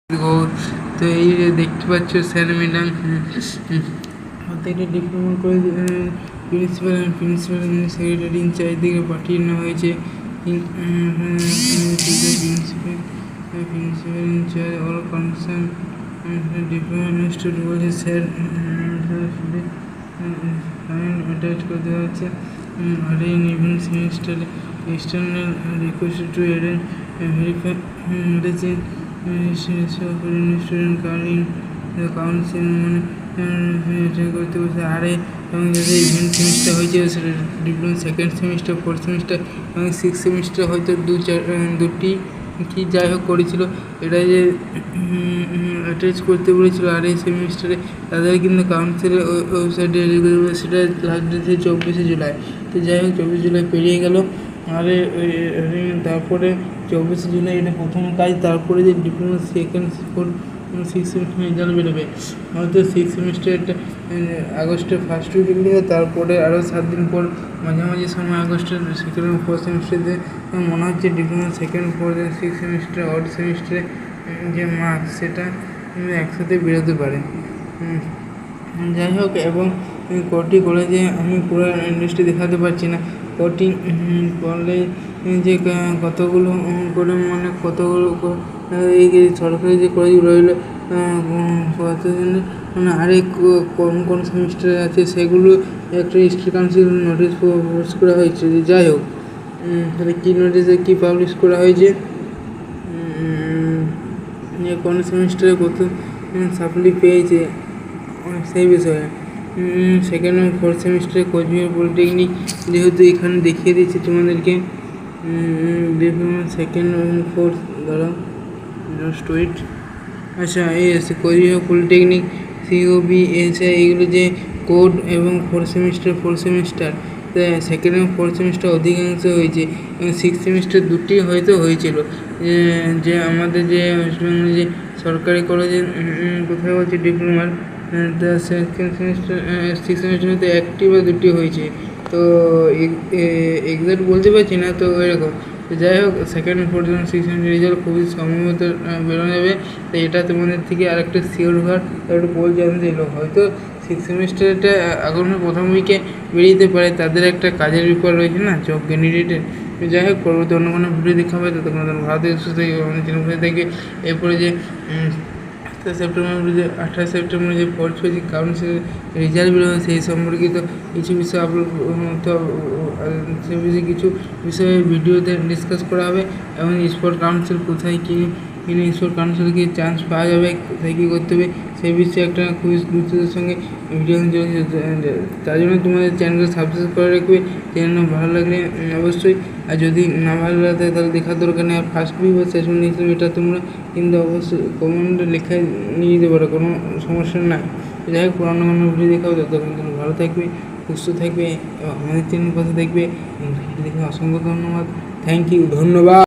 গৌর। তো এই যে দেখতে পাচ্ছ স্যার ম্যাডাম প্রত্যেকটা ডিপ্লোমা করে প্রিন্সিপাল সেক্রেটারি ইনচার্জ দিকে পাঠিয়ে নেওয়া হয়েছে। Principal incharge all concern diploma student বলছে স্যার অ্যাটাচ করে দেওয়া হচ্ছে। আর এই even semester external request to arrange verify medicine student caring council মানে এটা করতে বলছে। আরে এবং যাদের ইভেন্ট সেমিস্টার হয়েছে সেটা diploma second semester, fourth semester এবং সিক্স সেমিস্টার হয়তো দুটি কি যাই হোক করেছিল, এটা যে অ্যাটাচ করতে বলেছিল আর এই সেমিস্টারে তাদের কিন্তু কাউন্সিলের ওয়েবসাইটে সেটা লাস্ট ডেট 24শে জুলাই। তো যাই হোক 24 জুলাই পেরিয়ে গেল। আরে তারপরে 24শে জুলাই এটা প্রথম কাজ। তারপরে যে diploma second fourth six semester result বেরোবে, হয়তো সিক্স সেমিস্টারটা আগস্টের ফার্স্ট উইকে বেরিয়ে, তারপরে আরও 7 দিন পর মাঝামাঝি সময় আগস্টের সেকেন্ড ফোর্থ সেমিস্টারে মনে হচ্ছে diploma second fourth six semester odd সেমিস্টারে যে মার্কস সেটা একসাথে বেরোতে পারে। যাই হোক, এবং কটি কলেজে আমি পুরো ইন্ডাস্ট্রি দেখাতে পারছি না। কটি কলেজ যে কতগুলো করে মানে কতগুলো এই সরকারি যে কলেজগুলো রইল কতজনের মানে আরেক কোন সেমিস্টারে আছে সেগুলো একটা স্টেট কাউন্সিল নোটিশ পাবলিশ করা হয়েছে। যাই হোক, তাহলে কী নোটিশে কী পাবলিশ করা হয়েছে, যে কোন সেমিস্টারে কত সাপ্লি পেয়েছে সেই বিষয়ে। সেকেন্ড এবং ফোর্থ সেমিস্টারে কোচবিহার পলিটেকনিক, যেহেতু এখানে দেখিয়ে দিচ্ছি তোমাদেরকে ডিপ্লোমা সেকেন্ড এবং ফোর্থ দ্বারা জাস্ট ওয়েট। আচ্ছা, এই আছে কোচবিহার পলিটেকনিক সিওবি এসে এইগুলো যে কোড এবং ফোর্থ সেমিস্টার সেকেন্ড এবং ফোর্থ সেমিস্টার অধিকাংশ হয়েছে এবং সিক্স সেমিস্টার দুটি হয়তো হয়েছিল। যে আমাদের যে ওয়েস্টবেঙ্গল যে সরকারি কলেজে কোথায় বলছে ডিপ্লোমার সেকেন্ড সেমিস্টার সিক্স সেমিস্টার হয়তো একটি বা দুটি হয়েছে। তো এক্সাক্ট বলতে পারছি না, তো এরকম। তো যাই হোক, সেকেন্ড ফোর্থ এবং সিক্স সেমিস্টার রেজাল্ট খুবই সম্ভবত বেরোনো যাবে। তো এটা তোমাদের থেকে আরেকটা শিওর হওয়ার একটু বল জানতে এলো। হয়তো সিক্স সেমিস্টারটা আগামী প্রথম উইকে বেরিয়ে যেতে পারে, তাদের একটা কাজের ব্যাপার রয়েছে না জব ক্যান্ডিডেটের। যাই হোক, পরবর্তী অন্য কোনো ভিডিও দেখা হবে। ততক্ষণ ভারত সুস্থ থেকে আমাদের চ্যানেল থেকে। এরপরে যে 28 সেপ্টেম্বর যে ফোর্থ কাউন্সিল রেজাল্ট বেরোবে সেই সম্পর্কিত কিছু বিষয় আপলোড কিছু বিষয়ে ভিডিওতে ডিসকাস করা হবে। এবং স্পোর্ট কাউন্সিল কোথায় কী স্পোর্ট কাউন্সিলে কি চান্স পাওয়া যাবে, কোথায় কী করতে হবে সেই বিষয়ে একটা খুবই গুরুত্বের সঙ্গে ভিডিও চলেছে। তার জন্য তোমাদের চ্যানেলকে সাবস্ক্রাইব করে রাখবে। চ্যানেল ভালো লাগলে অবশ্যই, আর যদি না ভালো লাগে তাহলে দেখার দরকার নেই। আর ফার্স্ট ভিউ বা সেশন দিয়েছিলাম এটা তোমরা কিন্তু অবশ্যই কমেন্টে লেখা নিয়ে যেতে পারো, কোনো সমস্যা নাই। যাই হোক, পুরোনো কোনো ভিডিও দেখাবে, ততক্ষণ তুমি ভালো থাকবে, সুস্থ থাকবে এবং আমাদের চ্যানেল পাশে দেখবে। দেখে অসংখ্য ধন্যবাদ, থ্যাংক ইউ, ধন্যবাদ।